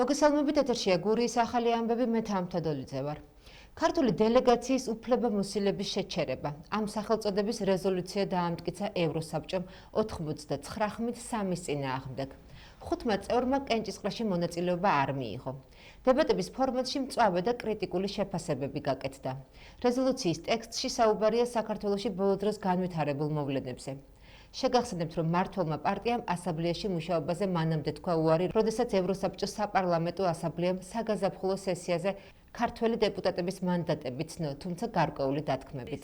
მოგესალმებით, ეთერშია გურიის ახალი ამბები, მე თამთადოლიძე ვარ. ქართული დელეგაციის უფლებამოსილების შეჩერება. ამ სახელწოდების რეზოლუცია დაამტკიცა ევროსაბჭომ 99-3-ის წინააღმდეგ. 15 წევრმა კენჭისყრაში მონაწილეობა არ მიიღო. დებატების ფორმატში მწვავე და კრიტიკული შეფასებები გაკეთდა. რეზოლუციის ტექსტში საუბარია საქართველოში ბოლო დროს განვითარებულ მოვლენებზე. შეგახსენებთ, რომ მმართველმა პარტიამ ასამბლეაში მუშაობაზე მანამდე თქვა უარი, როდესაც ევროსაბჭოს საპარლამენტო ასამბლეამ საგაზაფხულო სესიაზე ქართველი დეპუტატების მანდატები ცნო, თუმცა გარკვეული დათქმებით.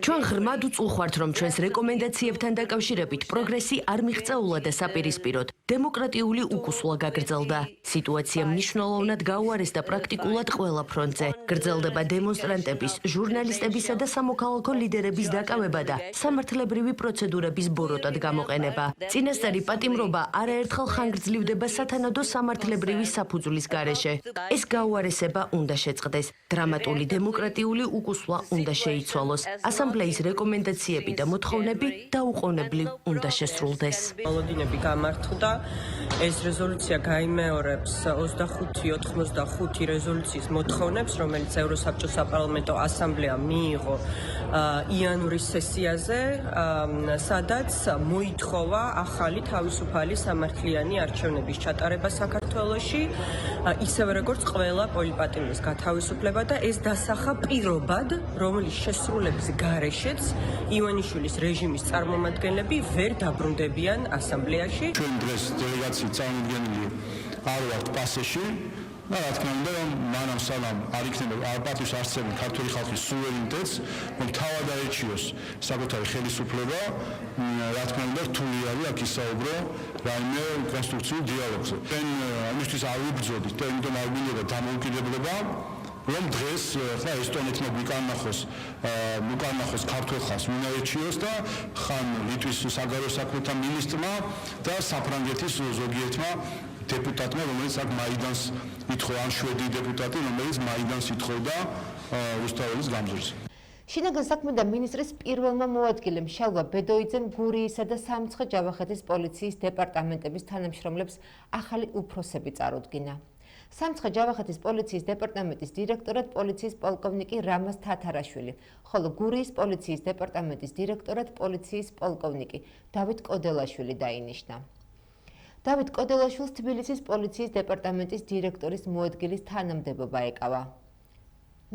ჩვენ ღრმად უწუხართ, რომ ჩვენს რეკომენდაციებთან დაკავშირებით პროგრესი არ მიღწეულა და საპირისპიროდ დემოკრატიული უკუსვლა გაგრძელდა. სიტუაცია მნიშვნელოვნად გაუარესდა პრაქტიკულად ყველა ფრონტზე. გრძელდება დემონსტრანტების, ჟურნალისტებისა და სამოქალაქო ლიდერების დაკავება და სამართლებრივი პროცედურების ბოროტად გამოყენება. წინასწარი პატიმრობა არაერთხელ ხანგრძლივდება სათანადო სამართლებრივი საფუძვლის გარეშე. ეს გაუარესება უნდა შეწყდეს. დრამატული დემოკრატიული უკუსვლა უნდა შეიცვალოს. ასამბლეის რეკომენდაციები და მოთხოვნები დაუყოვნებლივ უნდა შესრულდეს. მოლოდინები გამართლდა. ეს რეზოლუცია გაიმეორებს 25-85 რეზოლუციის მოთხოვნებს, რომელიც ევროსაბჭოს საპარლამენტო ასამბლეამ მიიღო იანვრის სესიაზე, სადაც მოითხოვა ახალი თავისუფალი სამართლიანი არჩევნების ჩატარება საქართველოში, ისევე როგორც ყველა პოლიპატიმრის გათავისუფლება და ეს დასახა პირობად, რომლის შესრულების გარეშეც ივანიშვილის რეჟიმის წარმომადგენლები ვერ დაბრუნდებიან ასამბლეაში. ჩვენ დღეს დელეგაციის წარმომადგენელი არ ვართ პასეში და რა თქმა უნდა, რომ მანამ სანამ არ იქნება პატივს არსებულ ქართული ხალხის სუვერენიტეტს, რომ თავად აერჩიოს საკუთარი ხელისუფლება, რა თქმა უნდა, რთული არის აქ ისაუბრო რაიმე კონსტრუქციულ დიალოგზე. ჩვენ ამისთვის არ ვიბრძოდით და იმიტომ არ გვინდა დამოუკიდებლობა, რომ დღეს ხა ესტონეთმა უკანახოს ქართულ ხალხს ვინ აერჩიოს და ხან ლიტვის საგარეო საქმეთა მინისტრმა და საფრანგეთის ზოგიერთმა დეპუტატმა, რომელიც აქ მაიდანს ითხოვდა, ან შვედი დეპუტატი, რომელიც მაიდანს ითხოვდა რუსთაველის გამზირზე. შინაგან საქმეთა მინისტრის პირველმა მოადგილემ შალვა ბედოიძემ გურიისა და სამცხე-ჯავახეთის პოლიციის დეპარტამენტების თანამშრომლებს ახალი უფროსები წარუდგინა. სამცხე-ჯავახეთის პოლიციის დეპარტამენტის დირექტორად პოლიციის პოლკოვნიკი რამაზ თათარაშვილი, ხოლო გურიის პოლიციის დეპარტამენტის დირექტორად პოლიციის პოლკოვნიკი დავით კოდელაშვილი დაინიშნა. დავით კოდელაშვილს თბილისის პოლიციის დეპარტამენტის დირექტორის მოადგილის თანამდებობა ეკავა.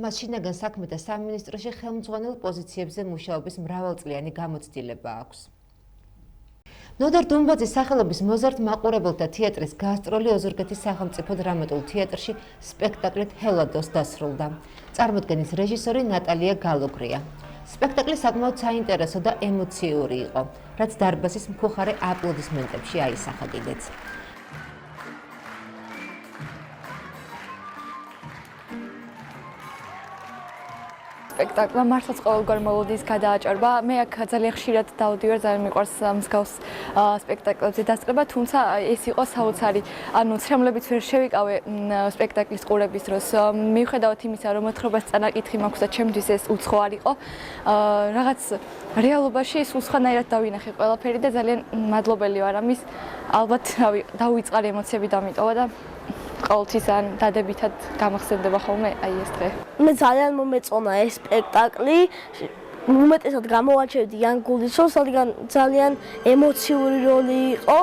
მას შინაგან საქმეთა სამინისტროში ხელმძღვანელ პოზიციებზე მუშაობის მრავალწლიანი გამოცდილება აქვს. ნოდარ დუმბაძის სახელობის მოზარდ მაყურებელთა თეატრის გასტროლი ოზურგეთის სახელმწიფო დრამატულ თეატრში სპექტაკლით ჰელადოს დასრულდა. წარმოდგენის რეჟისორი ნატალია გალოგრია. სპექტაკლი საკმაოდ საინტერესო და ემოციური იყო, რაც დარბაზის მხუხარე აპლოდისმენტებში აისახა კიდეც. სპექტაკლმა მართლაც ყოველგვარ მელოდიის გადააჭარბა. მე აქ ძალიან ხშირად დავდივარ, ძალიან მიყვარს მსგავს სპექტაკლებზე დასწრება, თუმცა ეს იყო საოცარი. ანუ ცრემლებით ვერ შევიკავე სპექტაკლის ყურების დროს. მიუხედავად იმისა, რომ მოთხრობას წანაკითხი მაქვს და ჩემთვის ეს უცხო არ იყო, რაღაც რეალობაში სულ სხვანაირად დავინახე ყველაფერი და ძალიან მადლობელი ვარ ამის. ალბათ დავიწყარ ემოციები დამიტოვა და ყოველთვის ან დადებითად გამახსენდება ხოლმე აი ეს დღე. მე ძალიან მომეწონა ეს სპექტაკლი. უმეტესად გამოვაჩერდი იან გულისოს, რადგან ძალიან ემოციური როლი იყო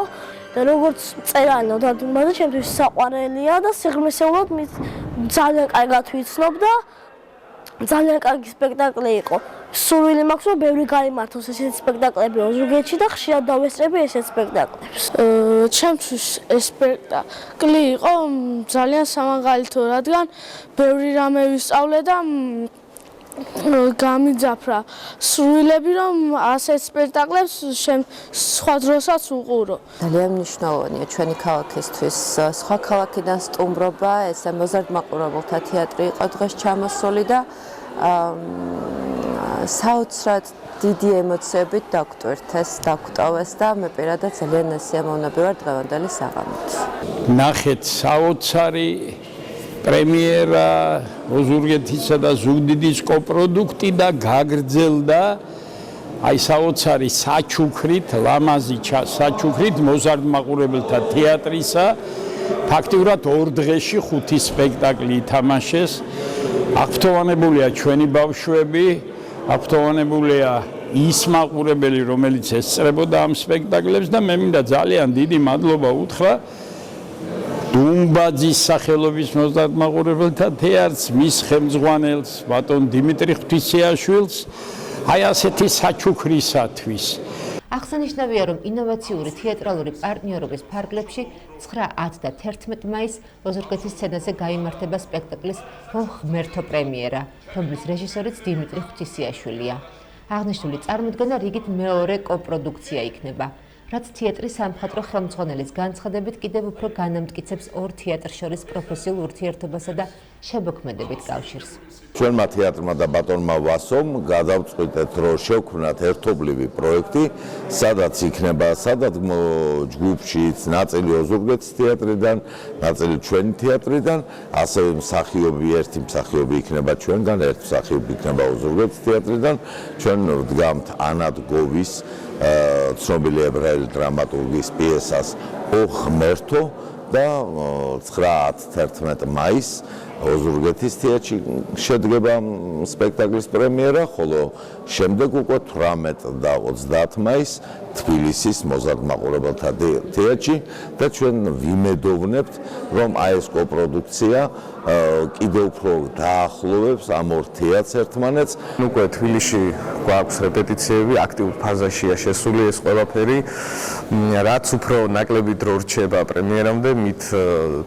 და როგორც მწერალი ნოდარ დუმბაძე ჩემთვის საყვარელია და სიღრმისეულად მის ძალიან კარგად ვიცნობ და ძალიან კარგი სპექტაკლი იყო. სურვილი მაქვს, რომ ბევრი გაიმართოს ესეთი სპექტაკლები ოზურგეთში და ხშირად დავესწრები ესეთ სპექტაკლებს. ჩემთვის ეს სპექტაკლი იყო ძალიან სამაღალითო, რადგან ბევრი რამე ვისწავლე და გამიძაფრა სრულები, რომ ასეთ სპექტაკლებს სხვა დროსაც უყურო. ძალიან მნიშვნელოვანია ჩვენი ქალაქისთვის. სხვა ქალაქიდან სტუმრობა, ესე მოზარდ მაყურებელთა თეატრი იყო დღეს ჩამოსული და საოცრად დიდი ემოციებით დაგვტოვეს და მე პირადად ძალიან სიამოვნები ვარ დღევანდელი საღამით. ნახეთ საოცარი პრემიერა ოზურგეთისა და ზუგდიდის კოპროდუქტი და გაგრძელდა აი საოცარი საჩუქრით, ლამაზი საჩუქრით მოზარდ მაყურებელთა თეატრისა ფაქტიურად 2 დღეში 5 სპექტაკლი ითამაშეს. აღფრთოვანებულია ჩვენი ბავშვები, აღფრთოვანებულია ის მაყურებელი, რომელიც ესწრებოდა ამ სპექტაკლებს და მე მინდა ძალიან დიდი მადლობა უთხრა დუმბაძის სახელობის მოზარდ მაყურებელთა თეატრს, მის ხელმძღვანელს, ბატონ დიმიტრი ღვთისეაშვილს, აი ასეთი საჩუქრისათვის. აღსანიშნავია, რომ ინოვაციური თეატრალური პარტნიორობის ფარგლებში 9, 10 და 11 მაისს ოზურგეთის სცენაზე გაიმართება სპექტაკლის ღმერთო პრემიერა, რომლის რეჟისორიც დიმიტრი ღვთისეაშვილია. აღნიშნული წარმოდგენა რიგით მეორე კოპროდუქცია იქნება, რაც თეატრის სამხატვრო ხელმძღვანელის განცხადებით კიდევ უფრო განამტკიცებს ორ თეატრს შორის პროფესიულ ურთიერთობასა და შემოქმედებით კავშირს. ჩვენმა თეატრმა და ბატონმა ვასომ გადავწყვიტეთ, რომ შევქმნათ ერთობლივი პროექტი, სადაც იქნება სადადგმო ჯგუფშიც ნაწილი ოზურგეთის თეატრიდან, ნაწილი ჩვენი თეატრიდან, ასევე ერთი მსახიობი იქნება ჩვენგან, ერთი მსახიობი იქნება ოზურგეთის თეატრიდან. ჩვენ ვდგამთ ანა დგოვის ცნობილი ებრაელი დრამატურგის პიესას ღმერთო და 9-11 მაისს ოზურგეთის თეატრში შედგება სპექტაკლის პრემიერა, ხოლო შემდეგ უკვე 18 და 30 მაისს თბილისის მოზარდ მაყურებელთა თეატრში და ჩვენ ვიმედოვნებთ, რომ აი ეს კოპროდუქცია კიდევ უფრო დაახლოვებს ამ ორ თეატრს ერთმანეთს. უკვე თბილისში გვაქვს რეპეტიციები, აქტიურ ფაზაშია შესული ეს ყველაფერი, რაც უფრო ნაკლები დრო რჩება პრემიერამდე, მით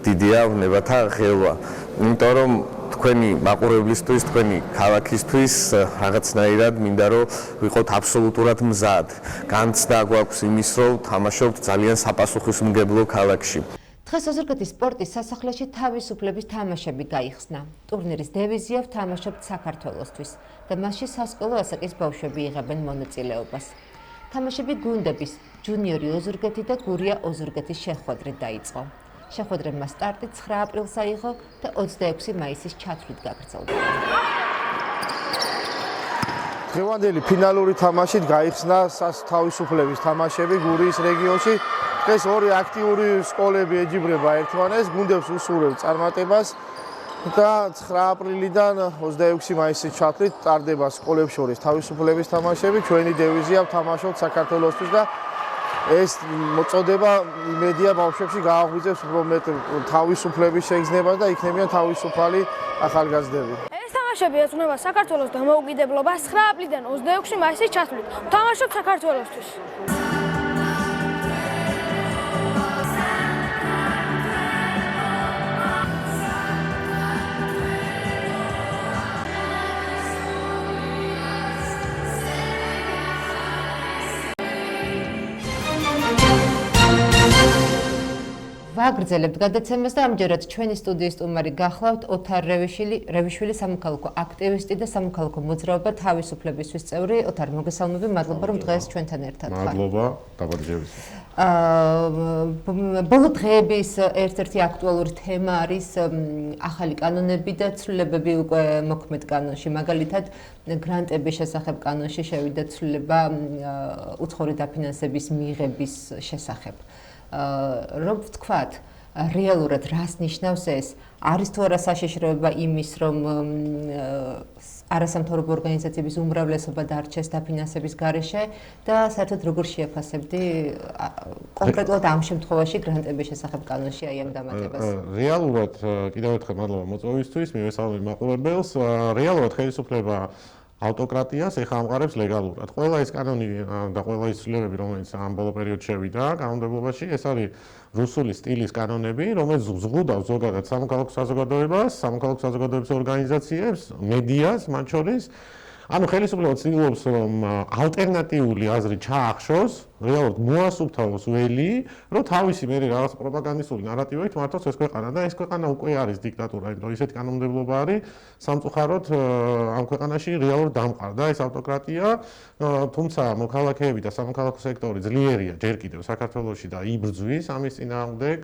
დიდია ნებათა ღელვა. იმიტომ რომ თქვენი მაყურებლისთვის, თქვენი ქალაქისთვის რაღაცნაირად მინდა რომ ვიყოთ აბსოლუტურად მზად. განცდა გვაქვს იმის, რომ თამაშობთ ძალიან საპასუხისმგებლო ქალაქში. დღეს ოზურგეთის სპორტის სასახლეში თავისუფლების თამაშები გაიხსნა. ტურნირის დევიზია ვთამაშობთ საქართველოსთვის და მასში სასკოლო ასაკის ბავშვები იღებენ მონაწილეობას. თამაშები გუნდების ჯუნიორი ოზურგეთი და გურია ოზურგეთის შეხვედრით დაიწყო. შეხვედრებმა სტარტი 9 აპრილს აიღო და 26 მაისის ჩათვლით გაგრძელდა. დღევანდელი ფინალური თამაშით გაიხსნა თავისუფლების თამაშები გურიის რეგიონში. დღეს ორი აქტიური სკოლები ეჯიბრება ერთმანეთს, გუნდებს უსურვებს წარმატებას და 9 აპრილიდან 26 მაისის ჩათვლით ტარდება სკოლებს შორის თავისუფლების თამაშები. ჩვენი დევიზია ვთამაშობთ საქართველოსთვის და ეს მოწოდება იმედია ბავშვებში გააღვიძებს უფრო მეტ თავისუფლების შეგრძნებას და იქნებიან თავისუფალი ახალგაზრდები. ეს თამაშები ეძღვნება საქართველოს დამოუკიდებლობას 9 აპრილიდან 26 მაისის ჩათვლით. ვთამაშობთ საქართველოსთვის. ვაგრძელებთ გადაცემას და ამჯერად ჩვენი სტუდიის სტუმარი გახლავთ ოთარ რევიშვილი, სამოქალაქო აქტივისტი და სამოქალაქო მოძრაობა თავისუფლებისთვის წევრი. ოთარ, მოგესალმები, მადლობა რომ დღეს ჩვენთან ერთად ხარ. მადლობა, დაბადების. ბოლო დღეების ერთ-ერთი აქტუალური თემა არის ახალი კანონები და ცვლილებები უკვე მოქმედ კანონში. მაგალითად, გრანტების შესახებ კანონში შევიდა ცვლილება უცხოური დაფინანსების მიღების შესახებ. რომ ვთქვათ, რეალურად რას ნიშნავს ეს? არის თუ არა საშიშროება იმის, რომ არასამთავრობო ორგანიზაციების უმრავლესობა დარჩეს დაფინანსების გარეშე და საერთოდ როგორ შეაფასებდი კონკრეტულად ამ შემთხვევაში გრანტების შესახებ კანონში აი ამ დამატებას? რეალურად კიდევ ერთხელ მადლობა მოწვევისთვის, მივესალმებ მაყურებელს. რეალურად ხელისუფლება ავტოკრატიას ეხა ამყარებს ლეგალურად. ყველა ეს კანონი და ყველა ის ცვლილებები, რომელიც ამ ბოლო პერიოდში შევიდა კანონმდებლობაში, ეს არის რუსული სტილის კანონები, რომელიც ზღუდავს ზოგადად სამოქალაქო საზოგადოებას, სამოქალაქო საზოგადოების ორგანიზაციებს, მედიას, მათ შორის. ანუ ხელისუფლება ცდილობს, რომ ალტერნატიული აზრი ჩაახშოს, რეალურად მოასუფთავოს ველი, რომ თავისი მე რაღაც პროპაგანდისტული ნარატივით მართოს ეს ქვეყანა და ეს ქვეყანა უკვე არის დიქტატურა, იმიტომ ისეთი კანონმდებლობა არის სამწუხაროდ ამ ქვეყანაში რეალურად დამყარდა ეს ავტოკრატია, თუმცა მოქალაქეები და სამოქალაქო სექტორი ძლიერია ჯერ კიდევ საქართველოში და იბრძვის ამის წინააღმდეგ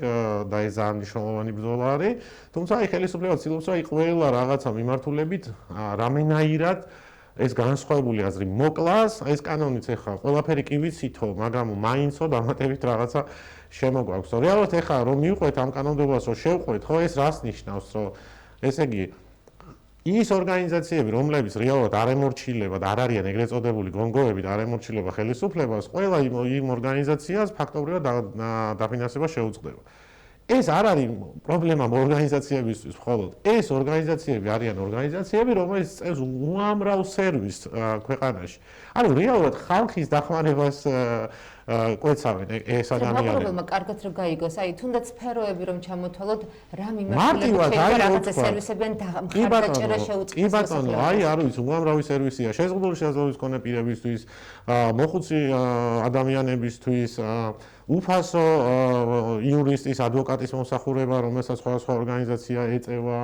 და ეს ძალიან მნიშვნელოვანი ბრძოლა არის, თუმცა აი ხელისუფლება ცდილობს, რომ აი ყველა რაღაცა მიმართულებით რამენაირად ეს განსხვავებული აზრი მოკლას, ეს კანონიც ეხლა ყველაფერი კი ვიცითო, მაგრამ მაინცო დამატებით რაღაცა შემოგვაქვს. რეალურად ეხლა რომ მივყვეთ ამ კანონმდებლობას, რომ შევყვეთ, ხო ეს რას ნიშნავს, რომ ესე იგი ის ორგანიზაციები, რომლებიც რეალურად არ ემორჩილება და არ არიან ეგრეთ წოდებული გონგოები და არ ემორჩილება ხელისუფლებას, ყველა იმ ორგანიზაციას ფაქტობრივად დაფინანსება შეუწყდება. ეს არ არის პრობლემა ორგანიზაციებისთვის მხოლოდ. ეს ორგანიზაციები არიან ორგანიზაციები, რომელიც წევს უამრავ სერვისს ქვეყანაში. ანუ რეალურად ხალხის დახმარებას კვეცავენ ეს ადამიანები. მაყურებელმა კარგად რომ გაიგოს, აი თუნდაც სფეროები რომ ჩამოთვალოთ, რა მიმართულებით რაღაცა სერვისებიან მხარდაჭერა შეუწყდეს. კი ბატონო, აი არ ვიცი, უამრავი სერვისია შეზღუდული შესაძლებლობის მქონე პირებისთვის, მოხუცი ადამიანებისთვის, უფასო იურისტის, ადვოკატის მომსახურება, რომელსაც სხვადასხვა ორგანიზაცია ეწევა,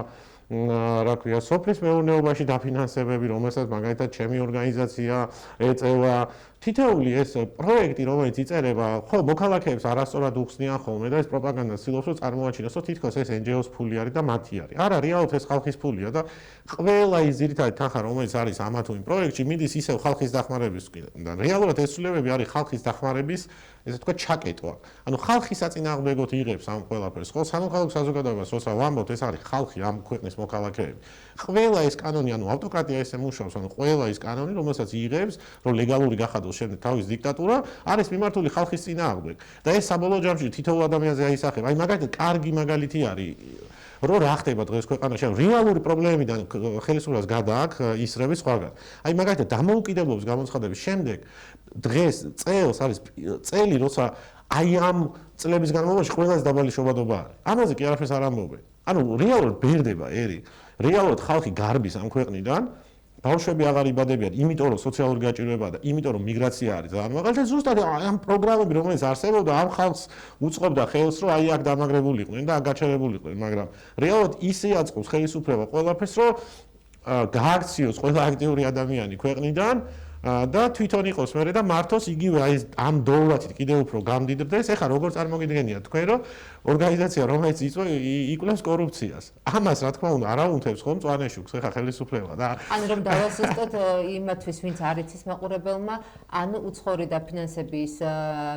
რა ქვია, სოფლის მეურნეობაში დაფინანსებები, რომელსაც მაგალითად ჩემი ორგანიზაცია ეწევა. თითოეული ეს პროექტი, რომელიც იწერება, ხო, მოქალაქეებს არასწორად უხსნიან ხოლმე და ეს პროპაგანდას ცდილობს, რომ წარმოაჩინოს, რომ თითქოს ეს NGO-ს ფული არის და მათი არის. არა, რეალურად ეს ხალხის ფულია და ყველა ის ძირითადი თანხა, რომელიც არის ამა თუ იმ პროექტში, მიდის ისევ ხალხის დახმარებისკენ. რეალურად ეს ცვლილებები არის ხალხის დახმარების, ესე თქვა, ჩაკეტვა. ანუ ხალხი საწინააღმდეგოდ იღებს ამ ყველაფერს. ხო, სამოქალაქო საზოგადოებას, როცა ვამბობთ, ეს არის ხალხი, ამ ქვეყნის მოქალაქეები. ყველა ეს კანონი, ანუ ავტოკრატია ესე მუშაობს, ანუ ყველა ეს კანონი, რომელსაც იღებს, რომ ლეგალური გახადოს შემდეგ თავის დიქტატურა, არის მიმართული ხალხის წინააღმდეგ. და ეს საბოლოო ჯამში თითოეულ ადამიანზე აისახება. აი მაგალითად, კარგი მაგალითი არის, რომ რა ხდება დღეს ქვეყანაში, რეალური პრობლემიდან ხელისუფლებას გადააქვს ისრები სხვაგან. აი მაგალითად, დამოუკიდებლობის გამოცხადების შემდეგ დღეს წელს არის წელი, როცა აი ამ წლების განმავლობაში ყველაზე დაბალი შობადობა არის. ამაზე კი არაფერს არ ამბობენ. ანუ რეალურად ბერდება ერი. რეალურად ხალხი გარბის ამ ქვეყნიდან. ბავშვები აღარ იბადებიან, იმიტომ რომ სოციალური გაჭირვებაა და იმიტომ რომ მიგრაცია არის. ანუ მაგალითად ზუსტად ამ პროგრამები, რომელიც არსებობდა, ამ ხალხს უწყობდა ხელს, რომ აი აქ დამაგრებულიყვნენ და აქ გაჩერებულიყვნენ, მაგრამ რეალურად ისე აწყობს ხელისუფლება ყველაფერს, რომ გააქციოს ყველა აქტიური ადამიანი ქვეყნიდან და თვითონ იყოს მერე და მართოს იგივე აი ამ დოვლათით კიდევ უფრო გამდიდრდეს. ეხლა როგორ წარმოგიდგენიათ თქვენ, რომ ორგანიზაცია, რომელიც იკვლევს კორუფციას, ამას რა თქმა უნდა არ აუნთებს ხომ მწვანე შუქს ეხლა ხელისუფლება და ანუ რომ დავასუსტოთ იმათვის, ვინც არ იცის მაყურებელმა, ანუ უცხოური დაფინანსების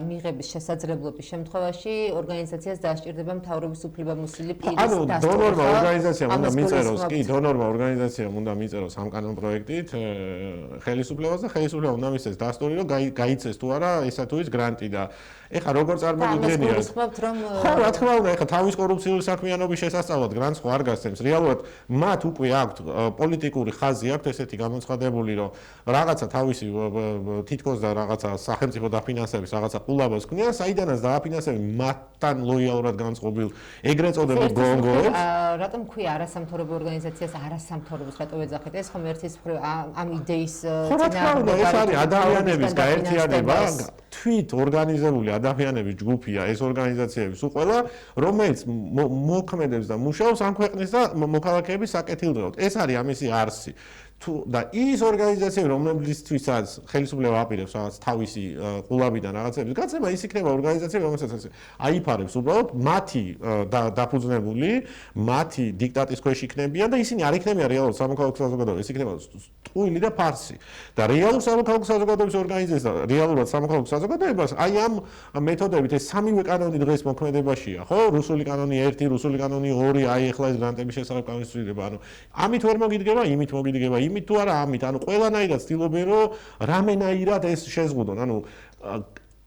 მიღების შესაძლებლობის შემთხვევაში ორგანიზაციას დასჭირდება მთავრობის უფლებამოსილი პირის ანუ დონორმა ორგანიზაციამ უნდა მიწეროს, კი, დონორმა ორგანიზაციამ უნდა მიწეროს ამ კანონ პროექტით ხელისუფლებას და ხელისუფლება უნდა მისცეს დასტური, რომ გაიცეს თუ არა ესა თუ ის გრანტი და ეხლა როგორ წარმოგიდგენიათ? ხო, რა თქმა უნდა, ეხლა თავის კორუფციული საქმიანობის შესასწავლად გრანტს ხო არ გასცემს. რეალურად მათ უკვე აქვთ პოლიტიკური ხაზი აქვთ ესეთი გამოცხადებული, რომ რაღაცა თავისი თითქოს და რაღაცა სახელმწიფო დაფინანსების რაღაცა ყულაბას ქმნიან, საიდანაც დააფინანსებენ მათთან ლოიალურად განწყობილ ეგრეთ წოდებულ გონგოებს. რატომ ქვია არასამთავრობო ორგანიზაციას არასამთავრობოს რატო ეძახეთ? ეს ხომ ერთის ამ იდეის წინააღმდეგ არის. ეს არის ადამიანების გაერთიანება, თვით ორგანიზებული ადამიანების ჯგუფია ეს ორგანიზაციების უყველა, რომელიც მოქმედებს და მუშაობს ამ ქვეყნის და მოქალაქეების საკეთილდღეოდ. ეს არის ამისი არსი. და ის ორგანიზაციები, რომლებიცთვისაც ხელისუფლება აპირებს რაღაც თავისი ყულაბიდან რაღაცების გაცემა, ის იქნება ორგანიზაციები, რომელსაც აიფარებს უბრალოდ მათი დაფუძნებული, მათი დიქტატის ქვეშ იქნებიან და ისინი არ იქნებიან რეალურად სამოქალაქო საზოგადოება, ის იქნება ტყუილი და ფარსი. და რეალურ სამოქალაქო საზოგადოების ორგანიზაციას და რეალურად სამოქალაქო საზოგადოებას აი ამ მეთოდებით ეს სამივე კანონი დღეს მოქმედებაშია, ხო? რუსული კანონი 1, რუსული კანონი 2, აი ახლა ეს გრანტების შესახებ კანონის ცვლილება, ანუ ამით ვერ მოგიდგება, იმით მოგიდგება. იმით თუ არა ამით, ანუ ყველანაირად ცდილობენ, რომ რამენაირად ეს შეზღუდონ, ანუ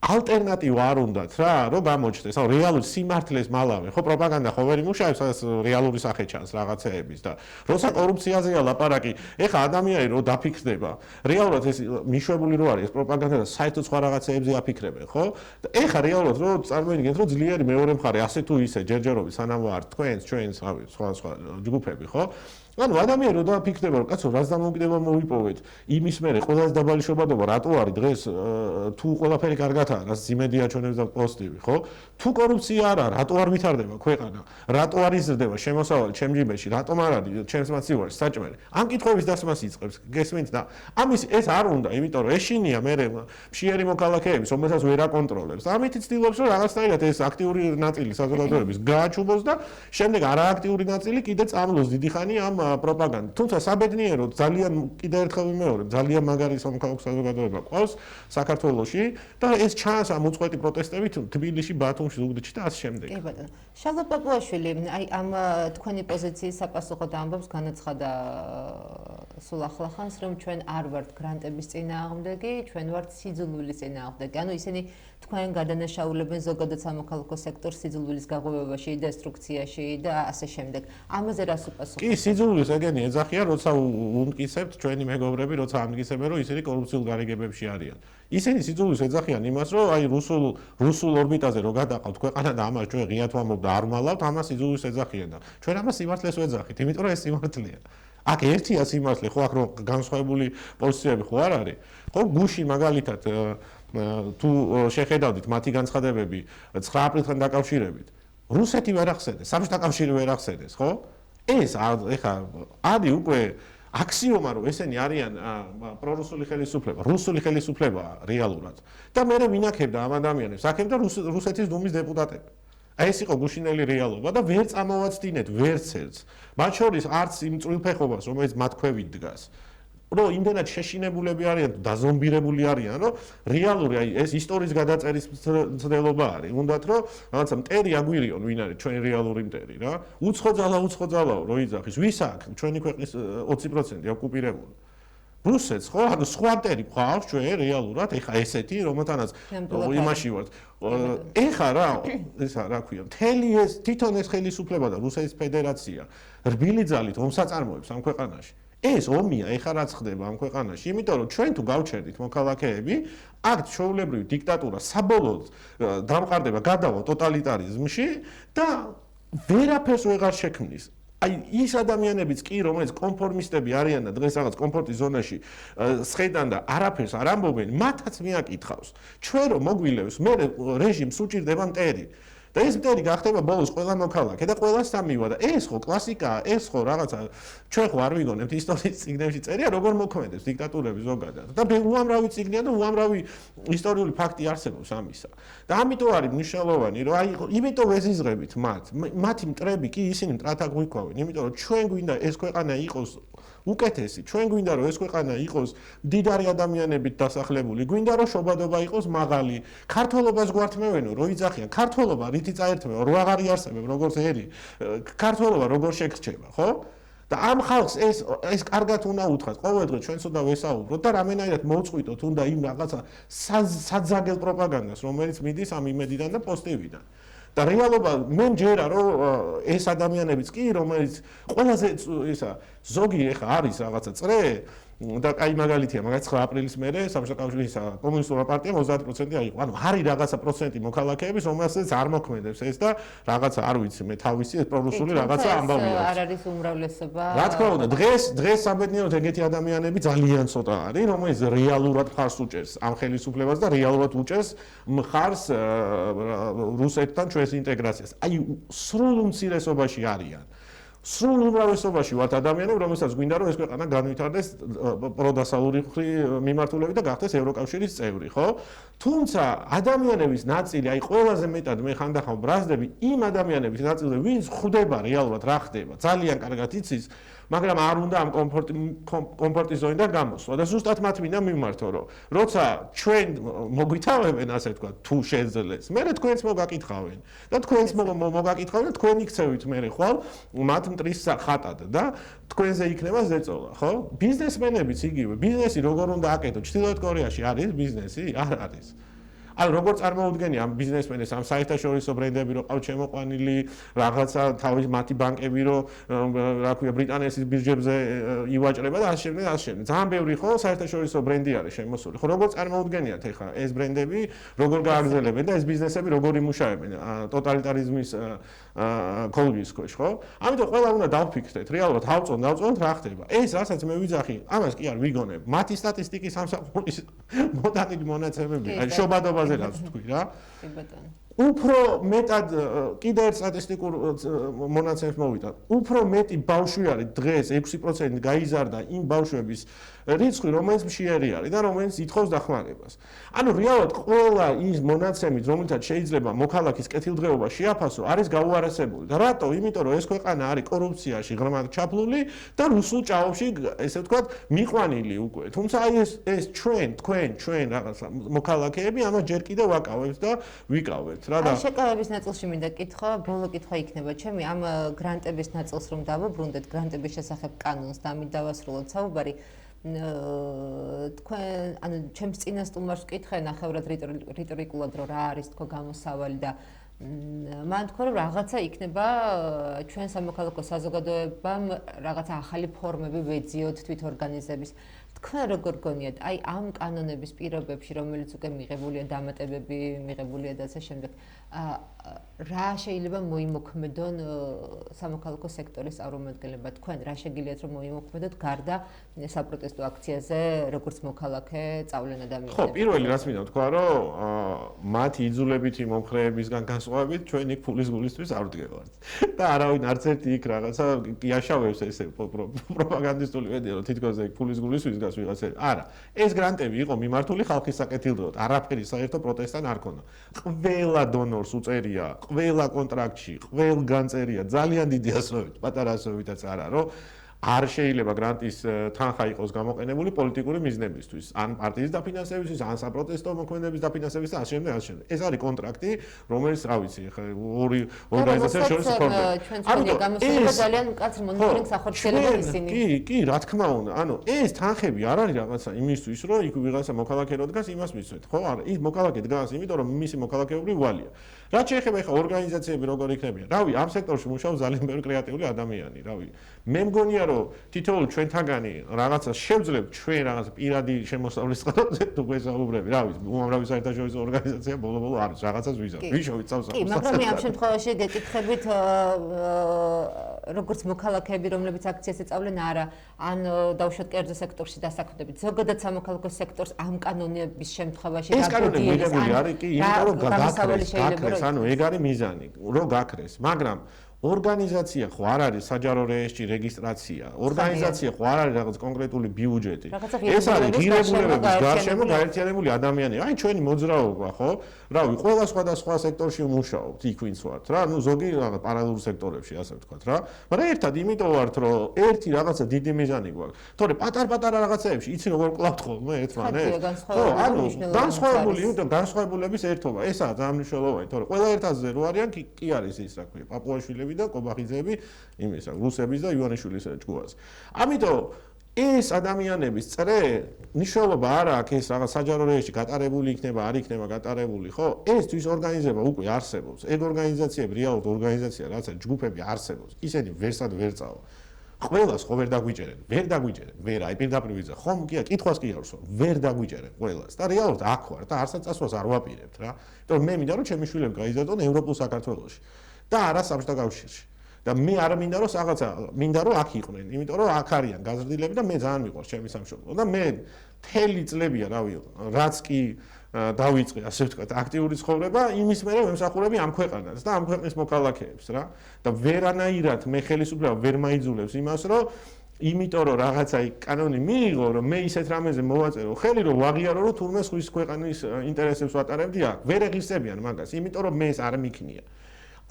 ალტერნატივა არ უნდათ რა, რომ გამოჩნდეს, ანუ რეალური სიმართლეს მალავე, ხო, პროპაგანდა ხო ვერ იმუშავებს, სადაც რეალური სახე ჩანს რაღაცეების და როცა კორუფციაზეა ლაპარაკი, ეხა ადამიანი რო დაფიქრდება, რეალურად ეს მიშვებული რო არის ეს პროპაგანდა და საერთოდ სხვა რაღაცეებზე აფიქრებენ, ხო? და ეხა რეალურად რო წარმოიდგინეთ, რომ ძლიერი მეორე მხარე ასე თუ ისე ჯერჯერობით სანამ ვარ თქვენს, ჩვენს, რავი, სხვა ჯგუფები, ხო? ანუ ადამიანი რო დაფიქრდება, რომ კაცო, რაც დამოუკიდება მოვიპოვეთ, იმის მერე ყველაზე დაბალი შობადობა რატო არის დღეს თუ ყველაფერი კარგათაა, რაც იმედია ჩვენებს და პოზიტივი, ხო? თუ კორუფცია არა, რატო არ ვითარდება ქვეყანა? რატო არ იზრდება შემოსავალი ჩემ ჯიბეში? რატომ არ არის ჩემს მაცივარში საჭმელი? ამ კითხვების დასმას იწყებს, გესმით და ამის ეს არ უნდა, იმიტომ რომ ეშინია მერე მშიერი მოქალაქეების, რომელსაც ვერ აკონტროლებს. ამით ცდილობს, რომ რაღაცნაირად ეს აქტიური ნაწილი საზოგადოების გააჩუბოს და შემდეგ არააქტიური ნაწილი კიდე წამლოს დიდი ხანი ამ პროპაგანდა. თუმცა საბედნიეროდ ძალიან კიდევ ერთხელ ვიმეორებ, ძალიან მაგარი სამოქალაქო საზოგადოება ყავს საქართველოში და ეს ჩანს ამ უწყვეტი პროტესტებით თბილისში, ბათუმში, ზუგდიდში და ასე შემდეგ. კი ბატონო. შალვა პაპუაშვილი, აი ამ თქვენი პოზიციის საპასუხოდ ამბობს განაცხადა სულ ახლახანს, რომ ჩვენ არ ვართ გრანტების წინააღმდეგი, ჩვენ ვართ სიძულვილის წინააღმდეგი. ანუ ისინი თქვენ გადანაშაულებენ ზოგადად სამოქალაქო სექტორს სიძულვილის გაღვივებაში, დესტრუქციაში და ასე შემდეგ. ამაზე რას უპასუხობთ? კი, სიძულვილს ეგენი ეძახიან, როცა უმტკიცებთ ჩვენი მეგობრები, როცა ამტკიცებენ, რომ ისინი კორუფციულ გარიგებებში არიან. ისინი სიძულვილს ეძახიან იმას, რომ აი რუსულ ორბიტაზე რო გადაყავთ ქვეყანა და ამას ჩვენ ღიად ვამბობ და არ ვალავთ, ამას სიძულვილს ეძახიან და ჩვენ ამას სიმართლეს ვეძახით, იმიტომ რომ ეს სიმართლეა. აქ ერთია სიმართლე, ხო აქ რო განსხვავებული პოზიციები ხო არ არის? ხო გუშინ მაგალითად თუ შეხედავდით მათი განცხადებები 9 აპრილთან დაკავშირებით, რუსეთი ვერ ახსენეს, საბჭოთა კავშირი ვერ ახსენეს, ხო? ეს ეხა არის უკვე აქსიომა, რომ ესენი არიან პრორუსული ხელისუფლება, რუსული ხელისუფლება რეალურად. და მე ვინახებდა ამ ადამიანებს, აქებდა რუსეთის დუმის დეპუტატები. აი ეს იყო გუშინელი რეალობა და ვერ წამოვაცდინეთ ვერც ერთს. მათ შორის არც იმ წვრილფეხობას, რომელიც მათ ქვევით დგას. რომ იმდენად შეშინებულები არიან, დაზომბირებული არიან, რომ რეალური აი ეს ისტორიის გადაწერის მცდელობა არის. უნდათ რომ რაღაცა მტერი აგვირიონ, ვინ არის ჩვენი რეალური მტერი რა. უცხოძალაო რო იძახის. ვის აქვს ჩვენი ქვეყნის 20% ოკუპირებული. რუსეთს ხო? ანუ სხვა მტერი ყავს ჩვენ რეალურად, ეხა ესეთი, რომელთანაც იმაში ვართ. ეხა რა, ესა რა ქვია, მთელი ეს თვითონ ეს ხელისუფლება და რუსეთის ფედერაცია რბილი ძალით ომსაწარმოებს ამ ქვეყანაში. ეს ომია ეხა რაც ხდება ამ ქვეყანაში, იმიტომ რომ ჩვენ თუ გავჩერდით მოქალაქეები, აქ ჩვეულებრივი დიქტატურა საბოლოოდ დამყარდება, გადავა ტოტალიტარიზმში და ვერაფერს ვეღარ შექმნის. აი ის ადამიანებიც კი, რომელიც კონფორმისტები არიან და დღეს რაღაც კომფორტის ზონაში სხედან და არაფერს არ ამბობენ, მათაც მიაკითხავს. ჩვენ რომ მოგვილევს, მე რეჟიმს უჭირდება მტერი. და ეს მტერი გახდება ბოლოს ყველა მოქალაქე და ყველა სამივა და ეს ხო კლასიკაა, ეს ხო რაღაცა ჩვენ ხო არ ვიგონებთ ისტორიის წიგნებში წერია როგორ მოქმედებს დიქტატურები ზოგადად. და უამრავი წიგნია და უამრავი ისტორიული ფაქტი არსებობს ამისა. და ამიტომ არის მნიშვნელოვანი, რომ აი იმიტომ ვეზიზღებით მათ. მათი მტრები კი ისინი მტრათა გვიქვავენ, იმიტომ რომ ჩვენ გვინდა ეს ქვეყანა იყოს უკეთესი, ჩვენ გვინდა რომ ეს ქვეყანა იყოს მდიდარი ადამიანებით დასახლებული, გვინდა რომ შობადობა იყოს მაღალი, ქართველობას გვართმევენო, რო იძახიან, ქართველობა რითი წაერთმევა, რო აღარ იარსებებ როგორც ერი, ქართველობა როგორ შეგრჩება, ხო? და ამ ხალხს ეს კარგად უნდა უთხრათ, ყოველდღე ჩვენც უნდა ვესაუბროთ და რამენაირად მოვწყვიტოთ უნდა იმ რაღაცა საძაგელ პროპაგანდას, რომელიც მიდის ამ იმედიდან და პოზიტივიდან. და რეალობა მე მჯერა რომ ეს ადამიანებიც კი რომელიც ყველაზე ისა ზოგი ეხა არის რაღაცა წრე და კაი მაგალითია მაგალითად 9 აპრილის მერე საბჭოთა კავშირის კომუნისტურმა პარტიამ 30% აიღო. ანუ არის რაღაცა პროცენტი მოქალაქეების, რომელსაც არ მოქმედებს ეს და რაღაცა არ ვიცი მე თავისი პრორუსული რაღაცა ამბავი აქვს. არ არის უმრავლესობა. რა თქმა უნდა, დღეს საბედნიეროდ ეგეთი ადამიანები ძალიან ცოტა არის, რომელიც რეალურად მხარს უჭერს ამ ხელისუფლებას და რეალურად უჭერს მხარს რუსეთთან ჩვენს ინტეგრაციას. აი სრულ უმცირესობაში არიან. სრულ უმრავლესობაში ვართ ადამიანები, რომელსაც გვინდა რომ ეს ქვეყანა განვითარდეს პროდასალური მიმართულებით და გახდეს ევროკავშირის წევრი, ხო? თუმცა ადამიანების ნაწილი, აი ყველაზე მეტად მე ხანდახან ბრაზდები იმ ადამიანების ნაწილი, ვინც ხვდება რეალურად რა ხდება, ძალიან კარგად იცის, მაგრამ არ უნდა ამ კომფორტის ზონიდან გამოსვლა და ზუსტად მათ მინდა მიმართო, რომ როცა ჩვენ მოგვითავებენ, ასე ვთქვა, თუ შეძლეს, მე თქვენც მოგაკითხავენ და თქვენც მოგაკითხავენ და თქვენ იქცევით მე ხვალ მათ მტრის ხატად და თქვენზე იქნება ზეწოლა, ხო? ბიზნესმენებიც იგივე, ბიზნესი როგორ უნდა აკეთო? ჩრდილოეთ კორეაში არის ბიზნესი? არ არის. ანუ როგორ წარმოუდგენი ამ ბიზნესმენებს ამ საერთაშორისო ბრენდები რო ყავთ შემოყვანილი, რაღაცა თავის მათი ბანკები რო რა ქვია ბრიტანეთის ბირჟებზე ივაჭრება და ასე შემდეგ, ასე შემდეგ. ძალიან ბევრი ხო საერთაშორისო ბრენდი არის შემოსული. ხო როგორ წარმოუდგენიათ ეხლა ეს ბრენდები, როგორ გააგრძელებენ და ეს ბიზნესები როგორ იმუშავებენ ტოტალიტარიზმის კოლგის ქვეშ, ხო? ამიტომ ყველა უნდა დავფიქრდეთ, რეალურად დავწონთ რა ხდება. ეს რასაც მე ვიძახი, ამას კი არ ვიგონებ. მათი სტატისტიკის სამსახურის მოდანილი მონაცემები, აი შობადობაზე რაც ვთქვი რა. კი ბატონო. უფრო მეტად კიდევ ერთ სტატისტიკურ მონაცემს მოვიდა. უფრო მეტი ბავშვი არის დღეს 6% გაიზარდა იმ ბავშვების რიცხვი, რომელიც მშიერი არის და რომელიც ითხოვს დახმარებას. ანუ რეალურად ყველა ის მონაცემით, რომელთაც შეიძლება მოქალაქის კეთილდღეობა შეაფასო, არის გაუარესებული. და რატო? იმიტომ რომ ეს ქვეყანა არის კორუფციაში ღრმად ჩაფლული და რუსულ ჭაობში, ესე ვთქვათ, მიყვანილი უკვე. თუმცა აი ეს ჩვენ რაღაცა მოქალაქეები ამას ჯერ კიდევ ვაკავებთ და ვიკავებთ. შეკავების ნაწილში მინდა კითხვა, ბოლო კითხვა იქნება ჩემი ამ გრანტების ნაწილს რომ დავუბრუნდეთ, გრანტების შესახებ კანონს და ამით დავასრულოთ საუბარი. თქვენ ანუ ჩემს წინა სტუმარს ვკითხე ნახევრად რიტორიკულად რომ რა არის თქო გამოსავალი და მან თქვა რომ რაღაცა იქნება ჩვენ სამოქალაქო საზოგადოებამ რაღაცა ახალი ფორმები ვეძიოთ თვითორგანიზების. თქვენ როგორ გონიათ, აი ამ კანონების პირობებში, რომელიც უკვე მიღებულია დამატებები, მიღებულია და ასე შემდეგ, რა შეიძლება მოიმოქმედონ სამოქალაქო სექტორის წარმომადგენლებმა? თქვენ რა შეგიძლიათ რომ მოიმოქმედოთ გარდა საპროტესტო აქციაზე, როგორც მოქალაქე წავლენ ადამიანებს? ხო, პირველი რაც მინდა ვთქვა, რომ მათი იძულებითი მომხრეებისგან განსხვავებით, ჩვენ იქ ფულის გულისთვის არ ვდგევართ. და არავინ არც ერთი იქ რაღაცა იაშავებს ესე პროპაგანდისტული ვედია, რომ თითქოს იქ ფულის გულისთვის ვიღაცები. არა, ეს გრანტები იყო მიმართული ხალხის საკეთილდღეოდ. არაფერი საერთო პროტესტთან არ ქონდა. ყველა დონორს უწერია, ყველა კონტრაქტში, ყველგან წერია ძალიან დიდი ასოებით, პატარა ასოებითაც არა, რომ არ შეიძლება გრანტის თანხა იყოს გამოყენებული პოლიტიკური მიზნებისთვის, ან პარტიის დაფინანსებისთვის, ან საპროტესტო მოქმედების დაფინანსებისთვის და ასე შემდეგ. ეს არის კონტრაქტი, რომელიც რა ვიცი, ორი ორგანიზაცია შორის ხდება. ჩვენ გამოსულება ძალიან მკაცრ მონიტორინგს ახორციელებენ ისინი. კი, რა თქმა უნდა. ანუ ეს თანხები არ არის რაღაცა იმისთვის, რომ იქ ვიღაცა მოქალაქე რო დგას, იმას მისცეთ. ხო, არა, ის მოქალაქე დგას, იმიტომ რომ მისი მოქალაქეობრივი ვალია. რაც შეეხება ახლა ორგანიზაციები როგორ იქნებიან. რავი, ამ სექტორში მუშაობს ძალიან ბევრი კრეატიული ადამიანი, რავი. მე მგონია რომ თითოეულ ჩვენთაგანი რაღაცა შევძლებთ ჩვენ რაღაც პირადი შემოსავლის წყაროზე თუ გვესაუბრები, რა ვიცი, უამრავი საერთაშორისო ორგანიზაცია ბოლო-ბოლო არის, რაღაცას ვიზავთ. ვიშოვით სამსახურს. კი, მაგრამ ამ შემთხვევაში გეკითხებით როგორც მოქალაქეები, რომლებიც აქციაზე წავლენ, არა, ან დავუშვათ კერძო სექტორში დასაქმდებით. ზოგადად სამოქალაქო სექტორს ამ კანონების შემთხვევაში ეს კანონები მიღებული არის, კი, იმიტომ რომ გაქრეს, ანუ ეგ არის მიზანი, რომ გაქრეს, მაგრამ ორგანიზაცია ხო არ არის საჯარო რეესტრში რეგისტრაცია, ორგანიზაცია ხო არ არის რაღაც კონკრეტული ბიუჯეტი. ეს არის ღირებულებების გარშემო გაერთიანებული ადამიანები. აი ჩვენი მოძრაობა, ხო? რავი, ყველა სხვადასხვა სექტორში მუშაობთ, იქ ვინც ვართ რა, ну ზოგი რაღაც პარალელურ სექტორებში, ასე ვთქვათ რა. მაგრამ ერთად იმიტომ ვართ, რომ ერთი რაღაცა დიდი მიზანი გვაქვს. თორე პატარ-პატარა რაღაცეებში იცი როგორ კლავთ ხოლმე ერთმანეთს? ხო, ანუ განსხვავებული, იმიტომ განსხვავებულების ერთობა. ესაა ძალიან მნიშვნელოვანი, თორე ყველა ერთაზე რო არიან, კი არის ის რა ქვია, პაპუაშვილები და კობახიძეები, იმისა, რუსების და ივანიშვილის ჯგუფს. ამიტომ ეს ადამიანების წრე ნიშნულობა არ აქვს ეს რაღაც საჯარო რეესტრში გატარებული იქნება, არ იქნება გატარებული, ხო? ეს თვის ორგანიზება უკვე არსებობს. ეგ ორგანიზაციები, რეალურად ორგანიზაცია, რაღაცა ჯგუფები არსებობს. ისინი ვერსად ვერ წავა. ყველას ხო ვერ დაგვიჭერენ, ვერ, აი პირდაპირ ვიზა. ხომ კი, კითხვას კი აქვს, ვერ დაგვიჭერენ ყველას. და რეალურად აქ ვარ და არსაც წასვლას არ ვაპირებთ რა. იმიტომ რომ მე მინდა რომ ჩემი შვილები გაიზარდონ ევროპულ საქართველოში. და არა საბჭოთა კავშირში. და მე არ მინდა რომ რაღაცა, მინდა რომ აქ იყვნენ, იმიტომ რომ აქ არიან გაზრდილები და მე ძალიან მიყვარს ჩემი სამშობლო. და მე მთელი წლებია, რავი, რაც კი დავიწყე, ასე ვთქვათ, აქტიური ცხოვრება, იმის მერე ვემსახურები ამ ქვეყანას და ამ ქვეყნის მოქალაქეებს რა. და ვერანაირად მე ხელისუფლება ვერ მაიძულებს იმას, რომ იმიტომ რომ რაღაცა კანონი მიიღო, რომ მე ისეთ რამეზე მოვაწერო ხელი, რომ ვაღიარო, რომ თურმე სხვის ქვეყნის ინტერესებს ვატარებდი აქ. ვერ ეღისებიან მაგას, იმიტომ რომ მე ეს არ მიქნია.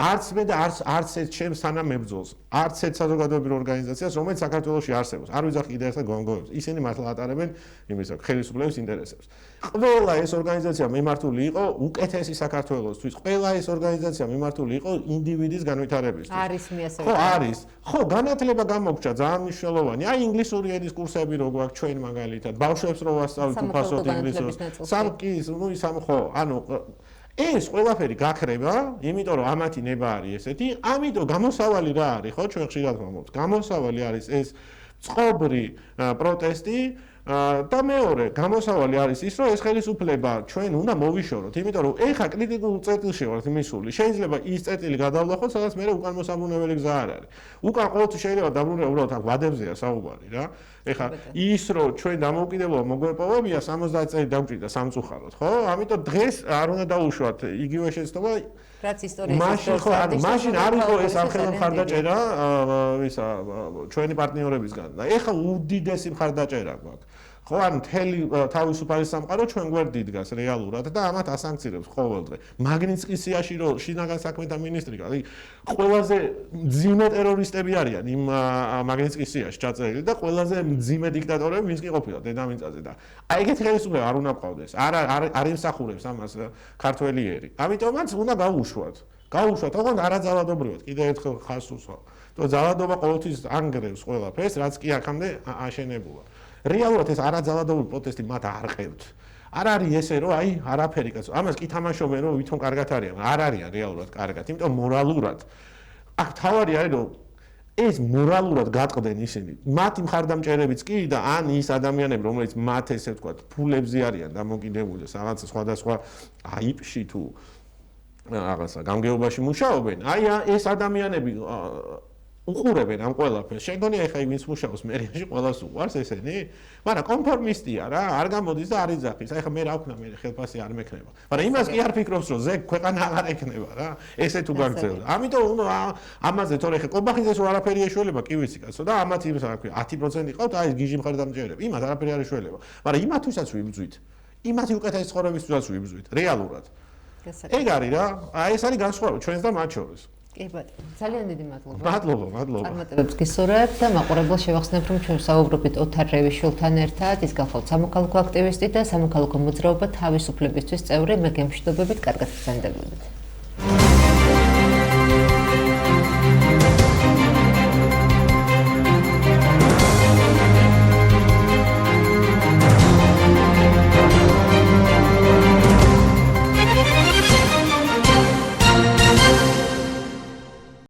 არც მე და არც ერთ ჩემს თანამებრძოლს, არც ერთ საზოგადოებრივ ორგანიზაციას, რომელიც საქართველოში არსებობს. არ ვიძახ კიდევ ერთხელ გონგოებს. ისინი მართლა ატარებენ იმისა, ხელისუფლების ინტერესებს. ყველა ეს ორგანიზაცია მიმართული იყო უკეთესი საქართველოსთვის. ყველა ეს ორგანიზაცია მიმართული იყო ინდივიდის განვითარებისთვის. არის მე ასე. ხო, არის. ხო, განათლება გამოგჭა ძალიან მნიშვნელოვანი. აი ინგლისური ენის კურსები რო გვაქვს ჩვენ მაგალითად, ბავშვებს რო ვასწავლით უფასოდ ინგლისურს. ხო, ანუ ეს ყველაფერი გაქრება, იმიტომ რომ ამათი ნება არის ესეთი, ამიტომ გამოსავალი რა არის, ხო, ჩვენ ხშირად ვამბობთ. გამოსავალი არის ეს წყობრი პროტესტი, და მეორე, გამოსავალი არის ის, რომ ეს ხელისუფლება ჩვენ უნდა მოვიშოროთ, იმიტომ რომ ეხა კრიტიკულ წერტილში ვართ მისული. შეიძლება ის წერტილი გადავლახოთ, სადაც მე უკან მოსაბრუნებელი გზა არ არის. უკან ყოველთვის შეიძლება დაბრუნება უბრალოდ აქ ვადებზეა საუბარი რა. ეხა ის რომ ჩვენ დამოუკიდებლობა მოგვეპოვებია 70 წელი დამჭირდა სამწუხაროდ, ხო? ამიტომ დღეს არ უნდა დაუშვათ იგივე შეცდომა რაც ისტორიის მაშინ არ იყო ეს ამხელა მხარდაჭერა ისა ჩვენი პარტნიორებისგან და ეხა უდიდესი მხარდაჭერა გვაქვს. ხო, ან მთელი თავისუფალი სამყარო ჩვენ გვერდ იდგას რეალურად და ამათ ასანქცირებს ყოველდღე. მაგნიტსკისიაში რომ შინაგან საქმეთა მინისტრი, აი ყველაზე მძიმე ტერორისტები არიან იმ მაგნიტსკისიაში ჩაწერილი და ყველაზე მძიმე დიქტატორები ვინც კი ყოფილა დედამიწაზე და აი ეგეთი ხელისუფლება არ უნდა ყავდეს. არ იმსახურებს ამას ქართველი ერი. ამიტომაც უნდა გაუშვათ. გაუშვათ, ოღონდ არაძალადობრივად კიდევ ერთხელ ხაზს უსვამ. თო ძალადობა ყოველთვის ანგრევს ყველაფერს, რაც კი აქამდე აშენებულა. რეალურად ეს არაძალადობრივი პროტესტი მათ არ ყევთ. არ არის ესე რომ აი არაფერი კაცო. ამას კი თამაშობენ რომ ვითომ კარგად არიან. არ არიან რეალურად კარგად, იმიტომ მორალურად. აქ თავარი არის რომ ეს მორალურად გატყდნენ ისინი. მათი მხარდამჭერებიც კი და ან ის ადამიანები რომელიც მათ ესე ვთქვათ ფულებზე არიან დამოკიდებული რაღაცა სხვადასხვა აიპში თუ რაღაცა გამგეობაში მუშაობენ. აი ეს ადამიანები უყურებენ ამ ყველაფერს. შეგონია ეხა ვინც მუშაობს მერიაში ყველას უყვარს ესენი? მაგრამ კონფორმისტია რა, არ გამოდის და არ იძახის. აი ხა მე რა ვქნა მე ხელფასი არ მექნება. მაგრამ იმას კი არ ფიქრობს რომ ზე ქვეყანა აღარ ექნება რა. ესე თუ გაგრძელდა. ამიტომ უნდა ამაზე თორე ხე კობახიძეს რო არაფერი ეშველება კი ვიცი კაცო და ამათ იმას რა ქვია 10% ყავთ აი გიჟი მხარდამჭერები. იმათ არაფერი არ ეშველება. მაგრამ იმათვისაც ვიბძვით. იმათი უკეთესი ცხოვრებისთვისაც ვიბძვით რეალურად. ეგ არის რა. აი ეს არის განსხვავება ჩვენს და მათ შორის. კი ბატონო, ძალიან დიდი მადლობა. მადლობა. წარმატებებს გისურვებთ და მაყურებელს შევახსენებთ, რომ ჩვენ საუბრობთ ოთარ რევის-შვილთან ერთად, ის გახლავთ სამოქალაქო აქტივისტი და სამოქალაქო მოძრაობა თავისუფლებისთვის წევრი. მე გემშვიდობებით, კარგად გრძანდებოდეთ.